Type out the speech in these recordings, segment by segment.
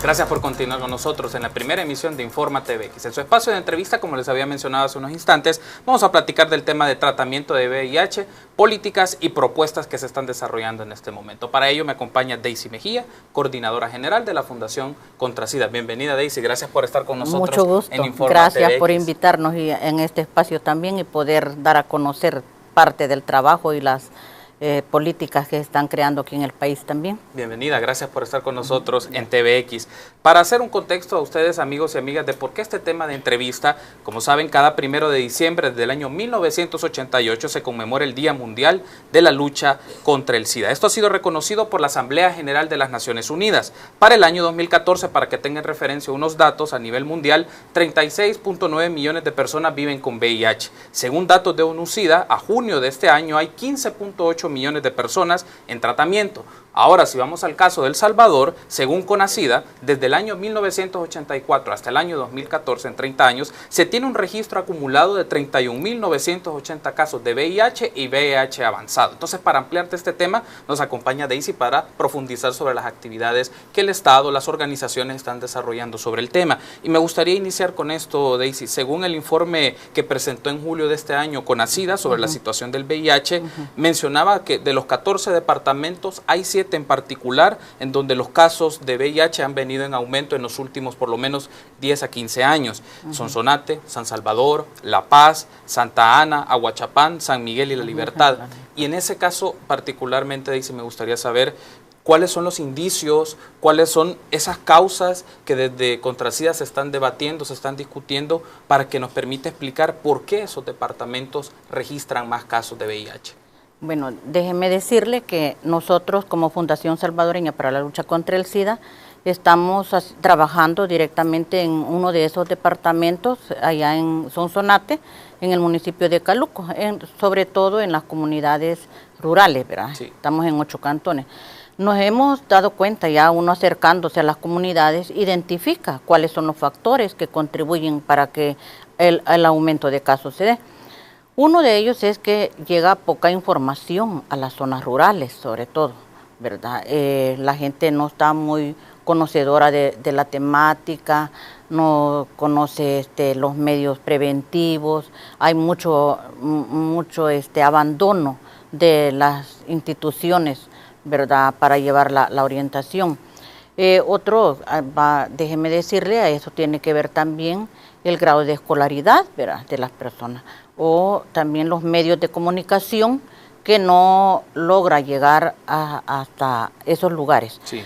Gracias por continuar con nosotros en la primera emisión de Informa TVX. En su espacio de entrevista, como les había mencionado hace unos instantes, vamos a platicar del tema de tratamiento de VIH, políticas y propuestas que se están desarrollando en este momento. Para ello me acompaña Daisy Mejía, coordinadora general de la Fundación Contra SIDA. Bienvenida, Daisy, gracias por estar con nosotros. Mucho gusto. En Informa Gracias TVX. por invitarnos en este espacio también y poder dar a conocer parte del trabajo y las políticas que están creando aquí en el país también. Bienvenida, gracias por estar con nosotros en TVX. Para hacer un contexto a ustedes, amigos y amigas, de por qué este tema de entrevista, como saben, cada 1 de diciembre del año 1988 se conmemora el Día Mundial de la Lucha contra el SIDA. Esto ha sido reconocido por la Asamblea General de las Naciones Unidas. Para el año 2014, para que tengan referencia unos datos, a nivel mundial, 36.9 millones de personas viven con VIH. Según datos de ONU-SIDA, a junio de este año hay 15.8 millones de personas en tratamiento. Ahora, si vamos al caso de El Salvador, según CONASIDA, desde el año 1984 hasta el año 2014, en 30 años, se tiene un registro acumulado de 31.980 casos de VIH y VIH avanzado. Entonces, para ampliarte este tema, nos acompaña Daisy para profundizar sobre las actividades que el Estado, las organizaciones están desarrollando sobre el tema. Y me gustaría iniciar con esto, Daisy. Según el informe que presentó en julio de este año CONASIDA sobre la situación del VIH, mencionaba que de los 14 departamentos hay 7 en particular en donde los casos de VIH han venido en aumento en los últimos por lo menos 10 a 15 años. Sonsonate, San Salvador, La Paz, Santa Ana, Aguachapán, San Miguel y La Libertad. Y en ese caso particularmente, Daisy, me gustaría saber cuáles son los indicios, cuáles son esas causas que desde Contra SIDA se están debatiendo, se están discutiendo, para que nos permita explicar por qué esos departamentos registran más casos de VIH. Bueno, déjeme decirle que nosotros como Fundación Salvadoreña para la Lucha contra el SIDA estamos trabajando directamente en uno de esos departamentos allá en Sonsonate, en el municipio de Caluco, sobre todo en las comunidades rurales, ¿verdad? Sí. Estamos en 8 cantones. Nos hemos dado cuenta, ya uno acercándose a las comunidades, identifica cuáles son los factores que contribuyen para que el aumento de casos se dé. Uno de ellos es que llega poca información a las zonas rurales, sobre todo, ¿verdad? La gente no está muy conocedora de la temática, no conoce los medios preventivos, hay mucho abandono de las instituciones, ¿verdad?, para llevar la orientación. Déjeme decirle, a eso tiene que ver también el grado de escolaridad, ¿verdad?, de las personas, o también los medios de comunicación que no logra llegar hasta esos lugares, sí.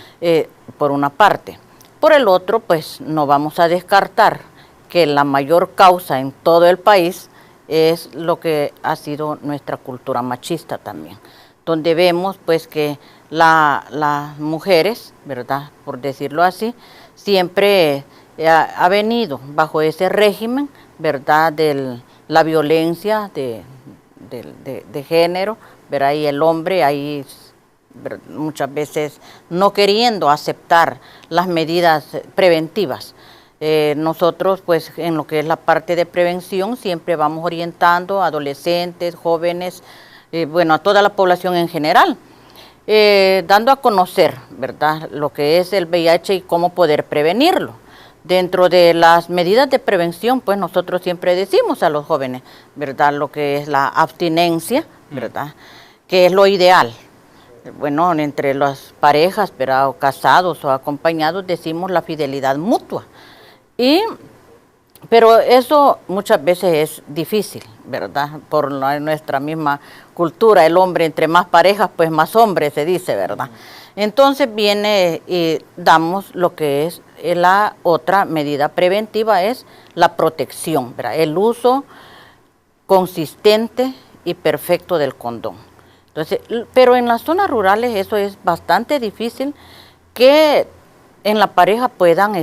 Por una parte. Por el otro, pues no vamos a descartar que la mayor causa en todo el país es lo que ha sido nuestra cultura machista también, donde vemos pues que las mujeres, ¿verdad?, por decirlo así, siempre ha venido bajo ese régimen, ¿verdad?, de la violencia de género, ¿verdad? Y el hombre ahí muchas veces no queriendo aceptar las medidas preventivas. Nosotros pues en lo que es la parte de prevención siempre vamos orientando a adolescentes, jóvenes, a toda la población en general, dando a conocer, ¿verdad?, lo que es el VIH y cómo poder prevenirlo. Dentro de las medidas de prevención, pues nosotros siempre decimos a los jóvenes, ¿verdad?, lo que es la abstinencia, ¿verdad?, que es lo ideal. Bueno, entre las parejas, ¿verdad?, o casados o acompañados, decimos la fidelidad mutua. Pero eso muchas veces es difícil, ¿verdad?, por nuestra misma cultura. El hombre, entre más parejas, pues más hombre se dice, ¿verdad? Entonces viene y damos lo que es la otra medida preventiva, es la protección, ¿verdad?, el uso consistente y perfecto del condón. Entonces, pero en las zonas rurales eso es bastante difícil que en la pareja puedan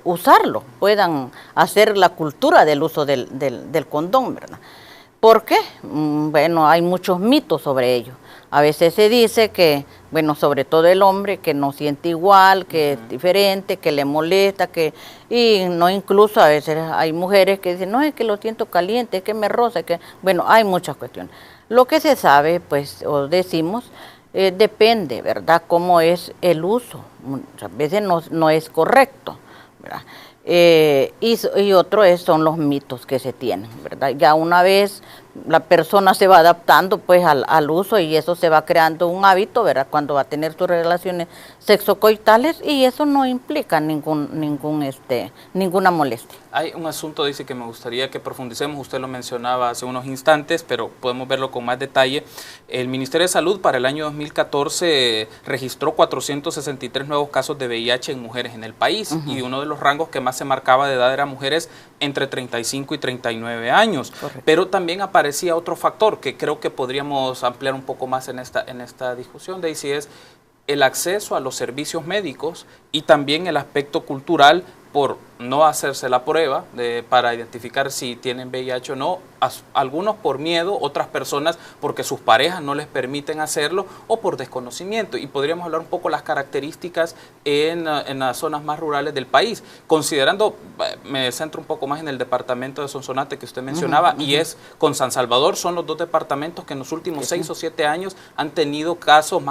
usarlo, puedan hacer la cultura del uso del condón, ¿verdad? ¿Por qué? Bueno, hay muchos mitos sobre ello. A veces se dice que, bueno, sobre todo el hombre, que no siente igual, que es diferente, que le molesta, y no, incluso a veces hay mujeres que dicen, no, es que lo siento caliente, es que me roza, bueno, hay muchas cuestiones. Lo que se sabe, pues, o decimos, depende, ¿verdad?, cómo es el uso. Muchas veces no es correcto, ¿verdad? Y otro son los mitos que se tienen, ¿verdad? Ya una vez la persona se va adaptando pues al uso y eso se va creando un hábito, ¿verdad?, cuando va a tener sus relaciones sexocoitales, y eso no implica ninguna molestia. Hay un asunto, dice, que me gustaría que profundicemos, usted lo mencionaba hace unos instantes, pero podemos verlo con más detalle. El Ministerio de Salud para el año 2014 registró 463 nuevos casos de VIH en mujeres en el país, y uno de los rangos que más se marcaba de edad era mujeres entre 35 y 39 años. Correcto. Pero también aparecía otro factor que creo que podríamos ampliar un poco más en esta discusión, Daisy, es el acceso a los servicios médicos y también el aspecto cultural por no hacerse la prueba para identificar si tienen VIH o no, algunos por miedo, otras personas porque sus parejas no les permiten hacerlo o por desconocimiento. Y podríamos hablar un poco las características en las zonas más rurales del país, considerando, me centro un poco más en el departamento de Sonsonate que usted mencionaba, y es con San Salvador, son los dos departamentos que en los últimos 6 o 7 años han tenido casos,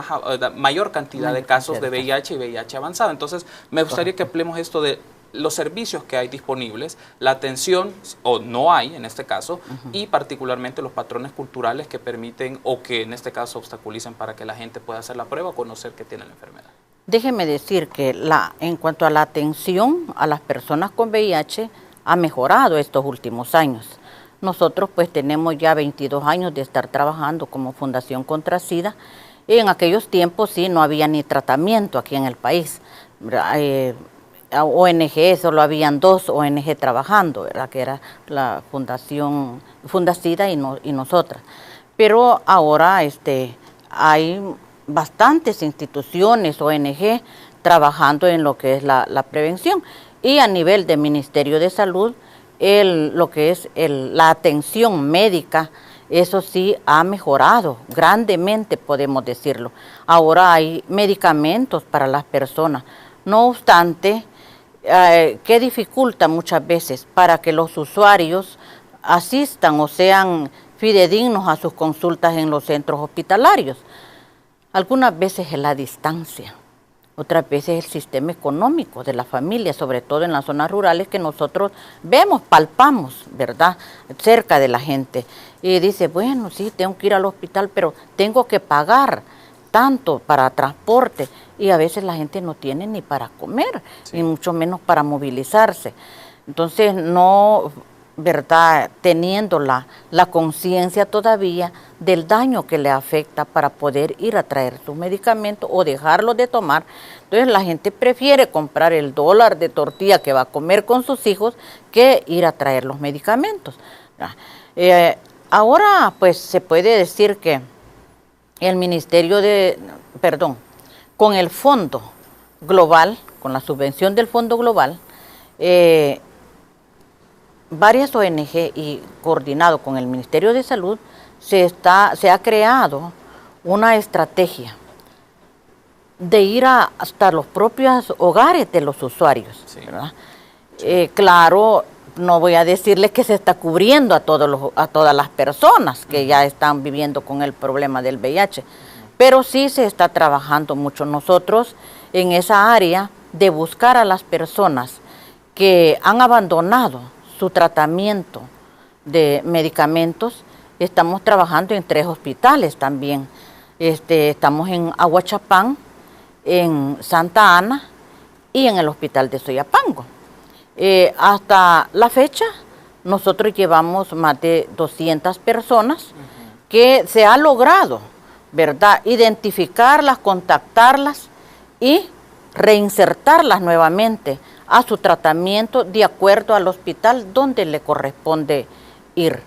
mayor cantidad de casos de VIH y VIH avanzado. Entonces, me gustaría que hablemos esto de los servicios que hay disponibles, la atención, o no hay en este caso, y particularmente los patrones culturales que permiten o que en este caso obstaculizan para que la gente pueda hacer la prueba o conocer que tiene la enfermedad. Déjeme decir que en cuanto a la atención a las personas con VIH ha mejorado estos últimos años. Nosotros pues tenemos ya 22 años de estar trabajando como Fundación contra SIDA, y en aquellos tiempos sí no había ni tratamiento aquí en el país. ONG, solo habían 2 ONG trabajando, ¿verdad?, que era la Fundación Fundacida y nosotras. Pero ahora hay bastantes instituciones, ONG, trabajando en lo que es la prevención. Y a nivel de Ministerio de Salud, lo que es la atención médica, eso sí ha mejorado grandemente, podemos decirlo. Ahora hay medicamentos para las personas. No obstante, que dificulta muchas veces para que los usuarios asistan o sean fidedignos a sus consultas en los centros hospitalarios. Algunas veces es la distancia, otras veces el sistema económico de la familia, sobre todo en las zonas rurales que nosotros vemos, palpamos, ¿verdad?, cerca de la gente. Y dice, bueno, sí, tengo que ir al hospital, pero tengo que pagar tanto para transporte, y a veces la gente no tiene ni para comer, ni mucho menos para movilizarse. Entonces, no, ¿verdad?, teniendo la conciencia todavía del daño que le afecta para poder ir a traer sus medicamentos o dejarlos de tomar. Entonces, la gente prefiere comprar el $1 de tortilla que va a comer con sus hijos que ir a traer los medicamentos. Ahora, pues, se puede decir que el con el Fondo Global, con la subvención del Fondo Global, varias ONG y coordinado con el Ministerio de Salud, se ha creado una estrategia de ir hasta los propios hogares de los usuarios, ¿verdad? Claro, no voy a decirles que se está cubriendo a todas las personas que ya están viviendo con el problema del VIH, pero sí se está trabajando mucho nosotros en esa área de buscar a las personas que han abandonado su tratamiento de medicamentos. Estamos trabajando en 3 hospitales también. Estamos en Aguachapán, en Santa Ana y en el hospital de Soyapango. Hasta la fecha, nosotros llevamos más de 200 personas que se ha logrado, ¿verdad?, identificarlas, contactarlas y reinsertarlas nuevamente a su tratamiento de acuerdo al hospital donde le corresponde ir.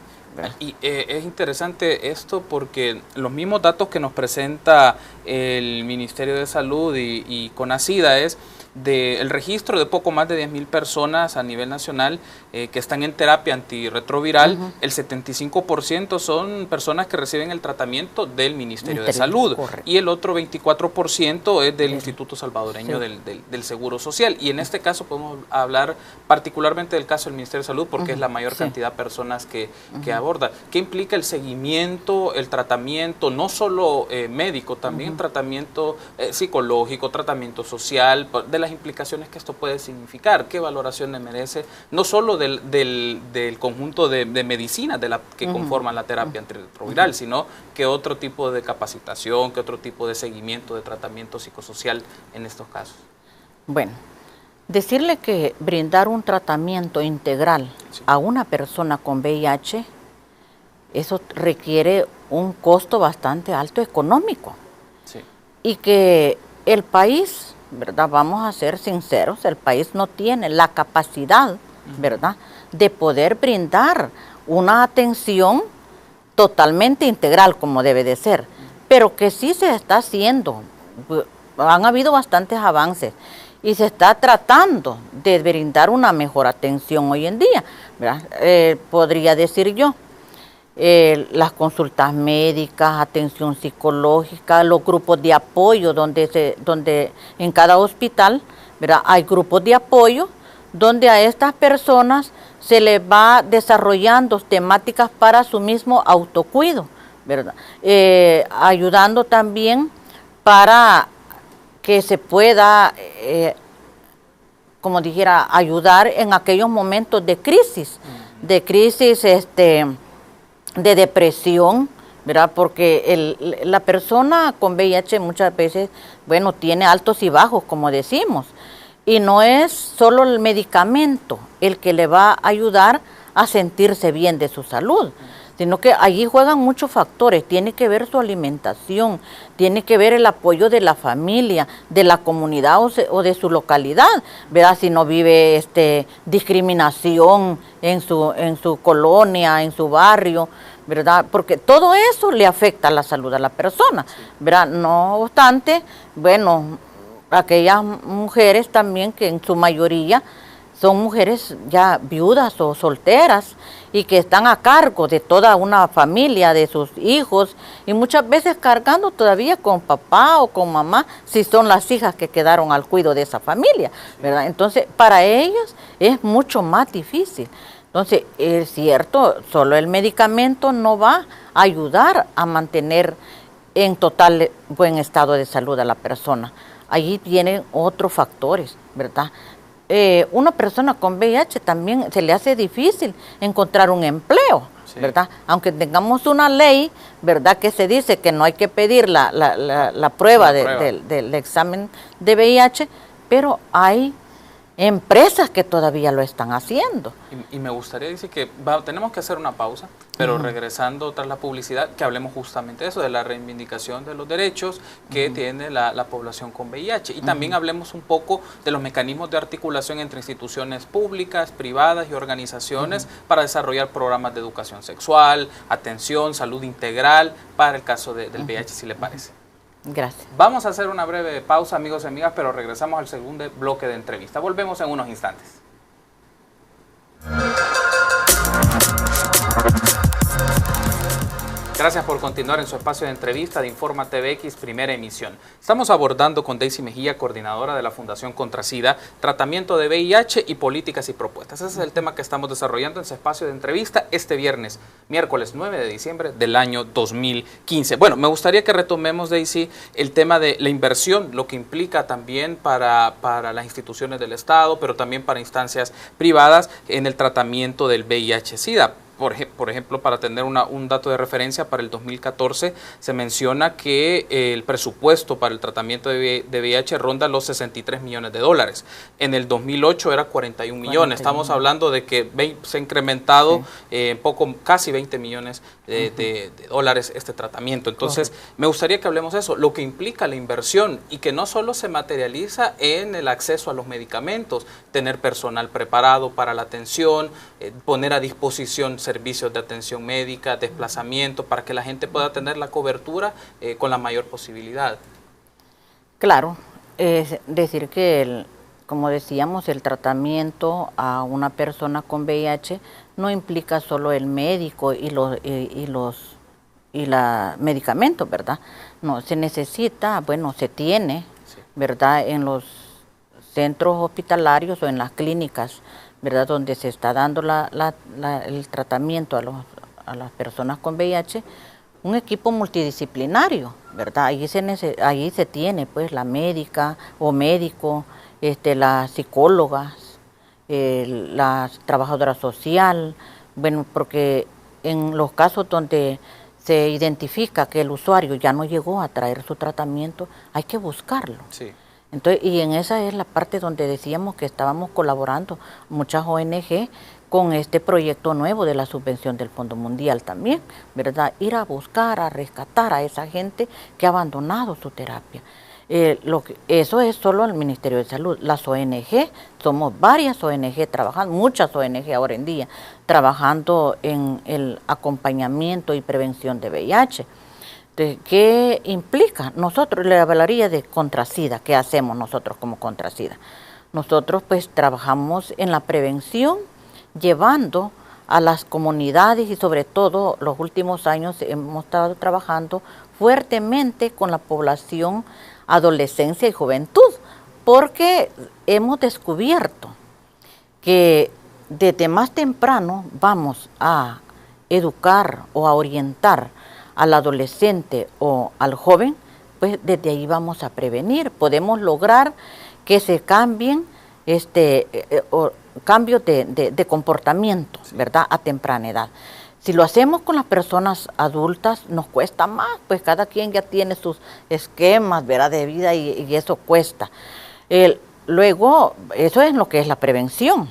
Y es interesante esto porque los mismos datos que nos presenta el Ministerio de Salud y CONASIDA es del registro de poco más de 10,000 personas a nivel nacional que están en terapia antirretroviral, el 75% son personas que reciben el tratamiento del Ministerio de Salud, correcto, y el otro 24% es del Instituto Salvadoreño del Seguro Social. Y en este caso podemos hablar particularmente del caso del Ministerio de Salud porque es la mayor cantidad de personas que aborda. ¿Qué implica el seguimiento, el tratamiento, no solo médico, también tratamiento psicológico, tratamiento social, de las implicaciones que esto puede significar? ¿Qué valoraciones merece? No solo del conjunto de medicinas que conforman la terapia antirretroviral, sino que otro tipo de capacitación, que otro tipo de seguimiento, de tratamiento psicosocial en estos casos. Bueno, decirle que brindar un tratamiento integral a una persona con VIH, eso requiere un costo bastante alto económico. Sí. Y que el país, ¿verdad? Vamos a ser sinceros, el país no tiene la capacidad, ¿verdad?, de poder brindar una atención totalmente integral como debe de ser, pero que sí se está haciendo. Han habido bastantes avances y se está tratando de brindar una mejor atención hoy en día, ¿verdad? Podría decir yo, las consultas médicas, atención psicológica, los grupos de apoyo, donde en cada hospital, ¿verdad?, hay grupos de apoyo donde a estas personas se les va desarrollando temáticas para su mismo autocuido, ¿verdad? Ayudando también para que se pueda, como dijera, ayudar en aquellos momentos de crisis, de depresión, ¿verdad? Porque la persona con VIH muchas veces, bueno, tiene altos y bajos, como decimos, y no es solo el medicamento el que le va a ayudar a sentirse bien de su salud, sino que allí juegan muchos factores. Tiene que ver su alimentación, tiene que ver el apoyo de la familia, de la comunidad o de su localidad, ¿verdad? Si no vive discriminación en su colonia, en su barrio, ¿verdad? Porque todo eso le afecta a la salud a la persona, ¿verdad? No obstante, bueno, aquellas mujeres también que en su mayoría son mujeres ya viudas o solteras y que están a cargo de toda una familia, de sus hijos, y muchas veces cargando todavía con papá o con mamá, si son las hijas que quedaron al cuidado de esa familia, ¿verdad? Entonces, para ellos es mucho más difícil. Entonces, es cierto, solo el medicamento no va a ayudar a mantener en total buen estado de salud a la persona. Allí tienen otros factores, ¿verdad? Una persona con VIH también se le hace difícil encontrar un empleo, ¿verdad? Aunque tengamos una ley, ¿verdad?, que se dice que no hay que pedir la prueba del examen de VIH, pero hay empresas que todavía lo están haciendo. Y me gustaría decir que tenemos que hacer una pausa, pero regresando tras la publicidad, que hablemos justamente de eso, de la reivindicación de los derechos que tiene la población con VIH. Y también hablemos un poco de los mecanismos de articulación entre instituciones públicas, privadas y organizaciones para desarrollar programas de educación sexual, atención, salud integral para el caso del VIH, si le parece. Gracias. Vamos a hacer una breve pausa, amigos y amigas, pero regresamos al segundo bloque de entrevista. Volvemos en unos instantes. Gracias por continuar en su espacio de entrevista de Informa TVX, primera emisión. Estamos abordando con Daisy Mejía, coordinadora de la Fundación Contra SIDA, tratamiento de VIH y políticas y propuestas. Ese es el tema que estamos desarrollando en su espacio de entrevista este viernes, miércoles 9 de diciembre del año 2015. Bueno, me gustaría que retomemos, Daisy, el tema de la inversión, lo que implica también para las instituciones del Estado, pero también para instancias privadas en el tratamiento del VIH-Sida. Por ejemplo, para tener un dato de referencia, para el 2014 se menciona que el presupuesto para el tratamiento de VIH ronda los 63 millones de dólares. En el 2008 era 41 millones. Estamos hablando de que se ha incrementado casi 20 millones de dólares este tratamiento. Entonces, me gustaría que hablemos de eso, lo que implica la inversión y que no solo se materializa en el acceso a los medicamentos, tener personal preparado para la atención, poner a disposición servicios de atención médica, desplazamiento, para que la gente pueda tener la cobertura con la mayor posibilidad. Claro, es decir que como decíamos, el tratamiento a una persona con VIH no implica solo el médico y los medicamentos, ¿verdad? No, se necesita, bueno, se tiene, ¿verdad? En los centros hospitalarios o en las clínicas, ¿verdad? Donde se está dando el tratamiento a las personas con VIH, un equipo multidisciplinario, ¿verdad? Allí se tiene, pues, la médica o médico, las psicólogas, la trabajadora social, bueno, porque en los casos donde se identifica que el usuario ya no llegó a traer su tratamiento, hay que buscarlo. Sí. Entonces, y en esa es la parte donde decíamos que estábamos colaborando muchas ONG con este proyecto nuevo de la subvención del Fondo Mundial también, ¿verdad? Ir a buscar, a rescatar a esa gente que ha abandonado su terapia. Eso es solo el Ministerio de Salud. Las ONG, somos varias ONG trabajando, muchas ONG ahora en día, trabajando en el acompañamiento y prevención de VIH. Entonces, ¿qué implica? Nosotros, le hablaría de ContraSida, ¿qué hacemos nosotros como ContraSida? Nosotros pues trabajamos en la prevención, llevando a las comunidades y sobre todo los últimos años hemos estado trabajando fuertemente con la población, adolescencia y juventud, porque hemos descubierto que desde más temprano vamos a educar o a orientar al adolescente o al joven, pues desde ahí vamos a prevenir, podemos lograr que se cambien cambios de comportamiento, ¿verdad?, a temprana edad. Si lo hacemos con las personas adultas, nos cuesta más, pues cada quien ya tiene sus esquemas, ¿verdad?, de vida y eso cuesta. Luego, eso es lo que es la prevención,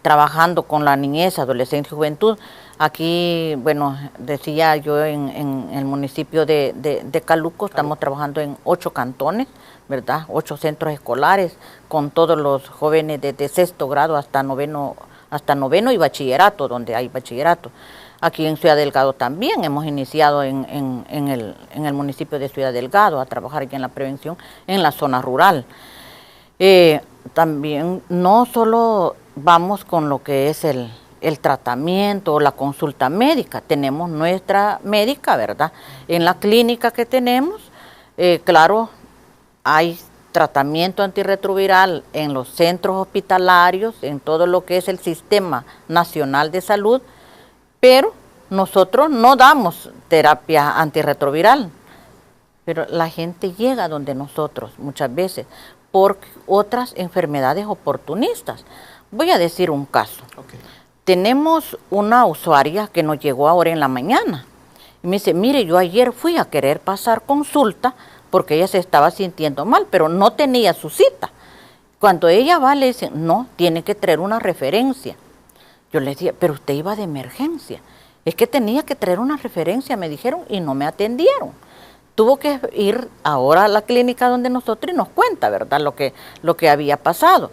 trabajando con la niñez, adolescencia y juventud. Aquí, bueno, decía yo en el municipio de Caluco, estamos trabajando en 8 cantones, ¿verdad?, 8 centros escolares, con todos los jóvenes desde sexto grado hasta noveno y bachillerato, donde hay bachillerato. Aquí en Ciudad Delgado también hemos iniciado en el municipio de Ciudad Delgado a trabajar aquí en la prevención en la zona rural. También no solo vamos con lo que es el tratamiento o la consulta médica, tenemos nuestra médica, ¿verdad? En la clínica que tenemos, claro, hay tratamiento antirretroviral en los centros hospitalarios, en todo lo que es el Sistema Nacional de Salud, pero nosotros no damos terapia antirretroviral, pero la gente llega donde nosotros muchas veces por otras enfermedades oportunistas. Voy a decir un caso. Okay. Tenemos una usuaria que nos llegó ahora en la mañana y me dice, mire, yo ayer fui a querer pasar consulta porque ella se estaba sintiendo mal, pero no tenía su cita. Cuando ella va, le dicen, no, tiene que traer una referencia. Yo le decía, pero usted iba de emergencia. Es que tenía que traer una referencia, me dijeron, y no me atendieron. Tuvo que ir ahora a la clínica donde nosotros y nos cuenta, ¿verdad?, lo que había pasado.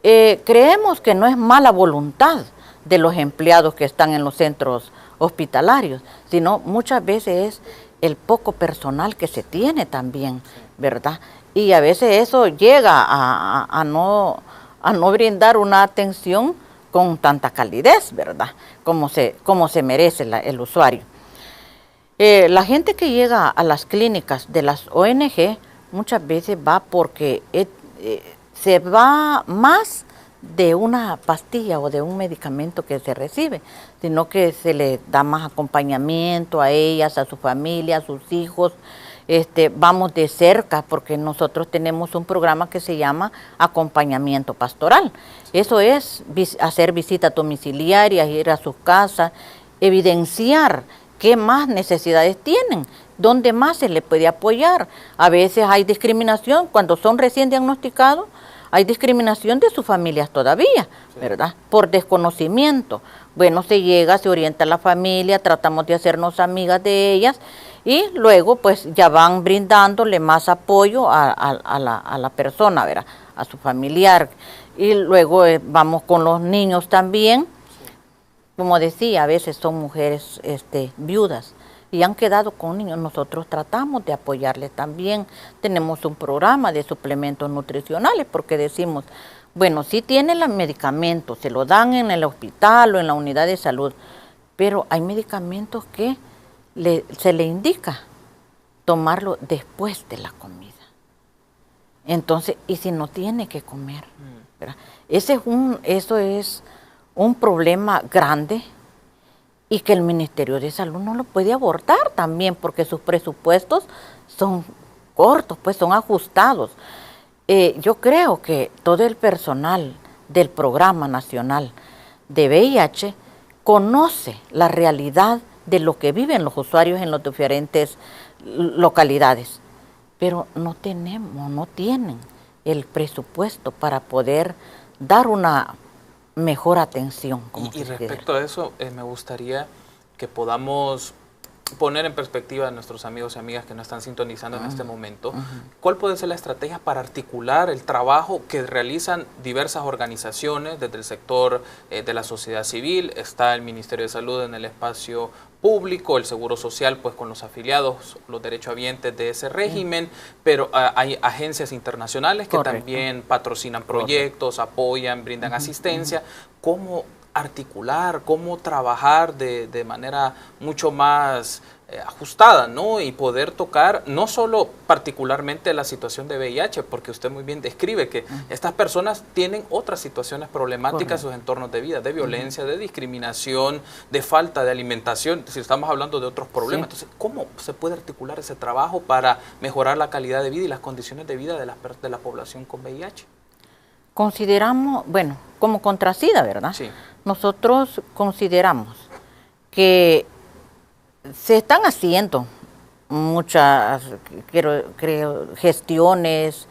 Creemos que no es mala voluntad de los empleados que están en los centros hospitalarios, sino muchas veces es el poco personal que se tiene también, ¿verdad? Y a veces eso llega a no brindar una atención con tanta calidez, ¿verdad?, como se merece el usuario. La gente que llega a las clínicas de las ONG muchas veces va porque se va más de una pastilla o de un medicamento que se recibe, sino que se le da más acompañamiento a ellas, a su familia, a sus hijos. Vamos de cerca porque nosotros tenemos un programa que se llama acompañamiento pastoral. Eso es hacer visitas domiciliarias, ir a sus casas, evidenciar qué más necesidades tienen, dónde más se les puede apoyar. A veces hay discriminación cuando son recién diagnosticados. Hay discriminación de sus familias todavía, ¿verdad?, por desconocimiento. Bueno, se llega, se orienta a la familia, tratamos de hacernos amigas de ellas y luego pues ya van brindándole más apoyo a la persona, ¿verdad?, a su familiar. Y luego vamos con los niños también. Como decía, a veces son mujeres viudas y han quedado con niños. Nosotros tratamos de apoyarles también. Tenemos un programa de suplementos nutricionales porque decimos, bueno, sí tienen los medicamentos, se lo dan en el hospital o en la unidad de salud, pero hay medicamentos que se le indica tomarlo después de la comida. Entonces, ¿y si no tiene que comer? ¿Verdad? Eso es un problema grande y que el Ministerio de Salud no lo puede abordar también porque sus presupuestos son cortos, pues son ajustados. Yo creo que todo el personal del Programa Nacional de VIH conoce la realidad de lo que viven los usuarios en las diferentes localidades, pero no tienen el presupuesto para poder dar una mejor atención. Y respecto a eso, me gustaría que podamos poner en perspectiva a nuestros amigos y amigas que nos están sintonizando en este momento, ¿cuál puede ser la estrategia para articular el trabajo que realizan diversas organizaciones desde el sector de la sociedad civil? Está el Ministerio de Salud en el espacio público, el Seguro Social pues con los afiliados, los derechohabientes de ese régimen, pero hay agencias internacionales que también patrocinan proyectos, apoyan, brindan asistencia. ¿Cómo articular, cómo trabajar de manera mucho más ajustada, ¿no? Y poder tocar no solo particularmente la situación de VIH, porque usted muy bien describe que estas personas tienen otras situaciones problemáticas en sus entornos de vida, de violencia, de discriminación, de falta de alimentación, si estamos hablando de otros problemas. Entonces, ¿cómo se puede articular ese trabajo para mejorar la calidad de vida y las condiciones de vida de la población con VIH? Consideramos, bueno, como Contrasida, ¿verdad? Sí. Nosotros consideramos que se están haciendo muchas, creo, gestiones,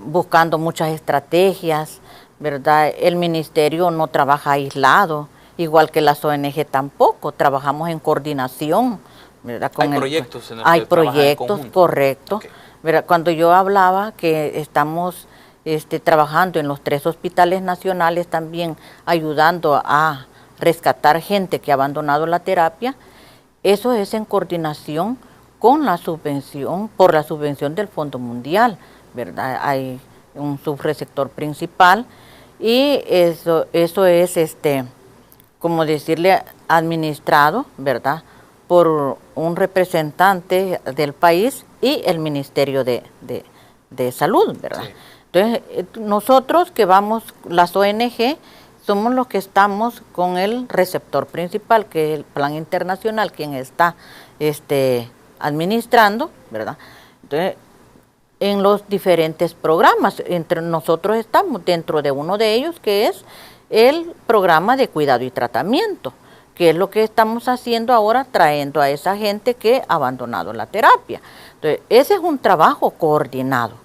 buscando muchas estrategias, ¿verdad? El ministerio no trabaja aislado, igual que las ONG tampoco, trabajamos en coordinación, ¿verdad? Hay proyectos en los hay que trabajan en proyectos, conjunto. correcto. Okay. ¿Verdad? Cuando yo hablaba que estamos trabajando en los 3 hospitales nacionales también ayudando a rescatar gente que ha abandonado la terapia, eso es en coordinación con la subvención, por la subvención del Fondo Mundial, ¿verdad? Hay un subreceptor principal y eso es, como decirle, administrado, ¿verdad? Por un representante del país y el Ministerio de Salud, ¿verdad? Sí. Entonces, nosotros que vamos, las ONG, somos los que estamos con el receptor principal, que es el Plan Internacional, quien está administrando, ¿verdad? Entonces, en los diferentes programas, entre nosotros estamos dentro de uno de ellos, que es el programa de cuidado y tratamiento, que es lo que estamos haciendo ahora, trayendo a esa gente que ha abandonado la terapia. Entonces, ese es un trabajo coordinado.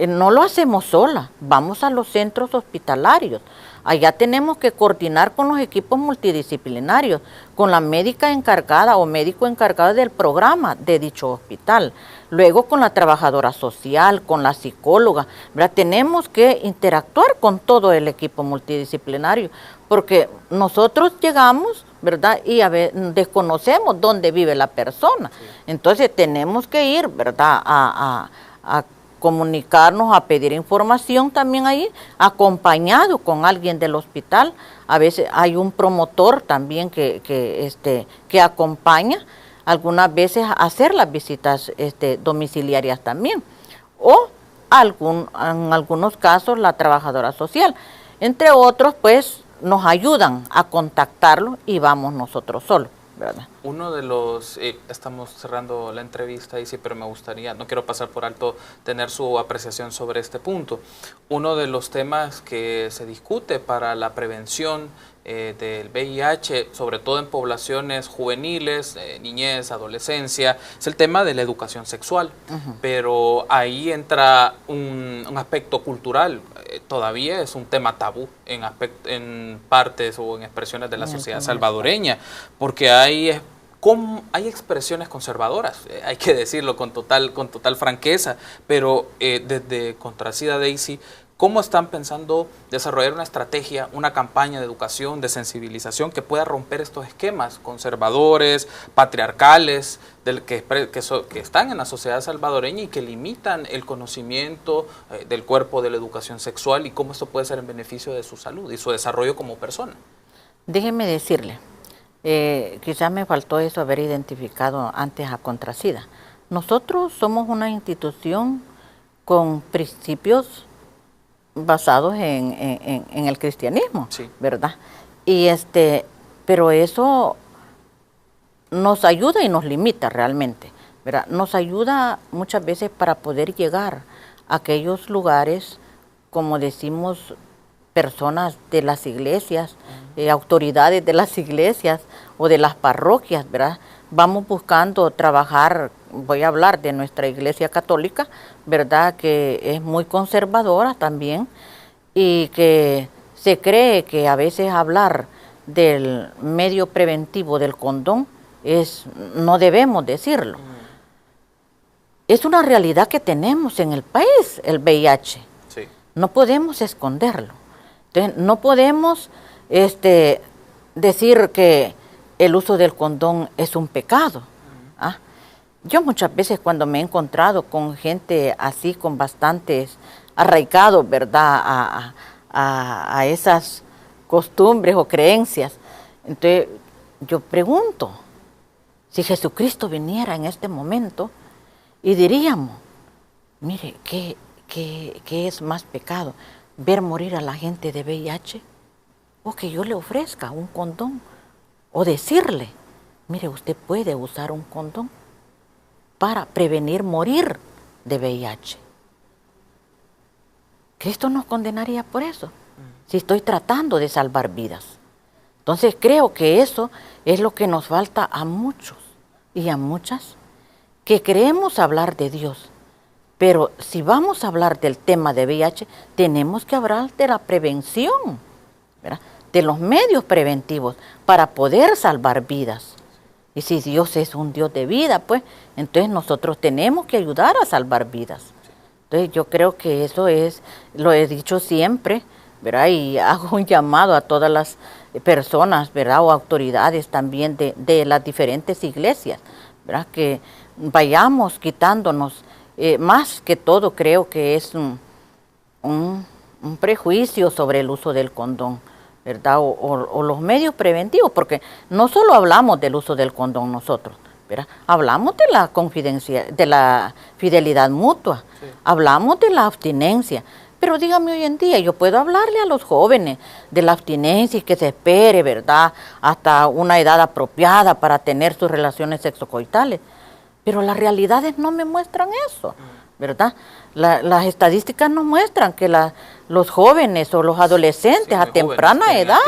No lo hacemos sola, vamos a los centros hospitalarios. Allá tenemos que coordinar con los equipos multidisciplinarios, con la médica encargada o médico encargado del programa de dicho hospital. Luego con la trabajadora social, con la psicóloga, ¿verdad? Tenemos que interactuar con todo el equipo multidisciplinario, porque nosotros llegamos, ¿verdad? Y a veces desconocemos dónde vive la persona. Sí. Entonces tenemos que ir, ¿verdad? A comunicarnos, a pedir información también ahí, acompañado con alguien del hospital. A veces hay un promotor también que acompaña, algunas veces a hacer las visitas domiciliarias también, o en algunos casos la trabajadora social. Entre otros, pues, nos ayudan a contactarlo y vamos nosotros solos, ¿verdad? Uno de los, estamos cerrando la entrevista, y sí, pero me gustaría, no quiero pasar por alto, tener su apreciación sobre este punto. Uno de los temas que se discute para la prevención del VIH, sobre todo en poblaciones juveniles, niñez, adolescencia, es el tema de la educación sexual. Pero ahí entra un aspecto cultural, todavía es un tema tabú en partes o en expresiones de la sociedad salvadoreña, porque hay expresiones conservadoras, hay que decirlo con total franqueza, pero desde Contrasida, Daisy, ¿Cómo están pensando desarrollar una estrategia, una campaña de educación, de sensibilización que pueda romper estos esquemas conservadores, patriarcales, que están en la sociedad salvadoreña y que limitan el conocimiento del cuerpo, de la educación sexual, y cómo esto puede ser en beneficio de su salud y su desarrollo como persona? Déjeme decirle, quizás me faltó eso, haber identificado antes a Contrasida. Nosotros somos una institución con principios basados en el cristianismo, sí, ¿verdad? Y pero eso nos ayuda y nos limita realmente, ¿verdad? Nos ayuda muchas veces para poder llegar a aquellos lugares, como decimos, personas de las iglesias, autoridades de las iglesias o de las parroquias, ¿verdad? Vamos buscando trabajar, voy a hablar de nuestra iglesia católica, ¿verdad? Que es muy conservadora también y que se cree que a veces hablar del medio preventivo del condón no debemos decirlo. Es una realidad que tenemos en el país, el VIH. Sí. No podemos esconderlo. Entonces, no podemos decir que el uso del condón es un pecado. ¿Ah? Yo muchas veces cuando me he encontrado con gente así, con bastantes arraigados, ¿verdad?, a esas costumbres o creencias, entonces yo pregunto, si Jesucristo viniera en este momento y diríamos, mire, ¿qué es más pecado? ¿Ver morir a la gente de VIH? ¿O que yo le ofrezca un condón? ¿O decirle, mire, usted puede usar un condón para prevenir morir de VIH? ¿Cristo nos condenaría por eso? Si estoy tratando de salvar vidas. Entonces creo que eso es lo que nos falta a muchos y a muchas que creemos hablar de Dios. Pero si vamos a hablar del tema de VIH, tenemos que hablar de la prevención, ¿verdad?, de los medios preventivos para poder salvar vidas. Y si Dios es un Dios de vida, pues entonces nosotros tenemos que ayudar a salvar vidas. Entonces yo creo que eso lo he dicho siempre, ¿verdad? Y hago un llamado a todas las personas, ¿verdad?, o autoridades también de las diferentes iglesias, ¿verdad?, que vayamos quitándonos, más que todo creo que es un prejuicio sobre el uso del condón, ¿verdad? O los medios preventivos, porque no solo hablamos del uso del condón nosotros, ¿verdad? Hablamos de la confidencia, de la fidelidad mutua, sí, hablamos de la abstinencia, pero dígame, hoy en día yo puedo hablarle a los jóvenes de la abstinencia y que se espere, ¿verdad?, hasta una edad apropiada para tener sus relaciones sexocoitales, pero las realidades no me muestran eso, ¿verdad? Las estadísticas nos muestran que los jóvenes o los adolescentes a temprana edad,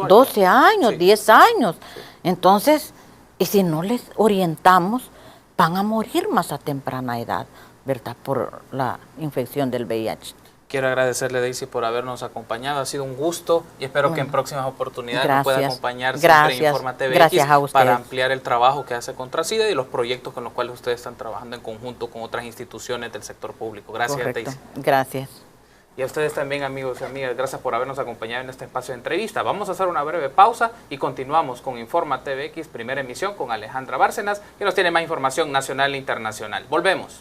12 años, sí, 10 años, sí, entonces, y si no les orientamos, van a morir más a temprana edad, ¿verdad?, por la infección del VIH. Quiero agradecerle, Daisy, por habernos acompañado. Ha sido un gusto y espero que en próximas oportunidades nos pueda acompañar siempre en Informa TVX para ampliar el trabajo que hace Contrasida y los proyectos con los cuales ustedes están trabajando en conjunto con otras instituciones del sector público. Gracias, correcto, Daisy. Gracias. Y a ustedes también, amigos y amigas, gracias por habernos acompañado en este espacio de entrevista. Vamos a hacer una breve pausa y continuamos con Informa TVX, primera emisión, con Alejandra Bárcenas, que nos tiene más información nacional e internacional. Volvemos.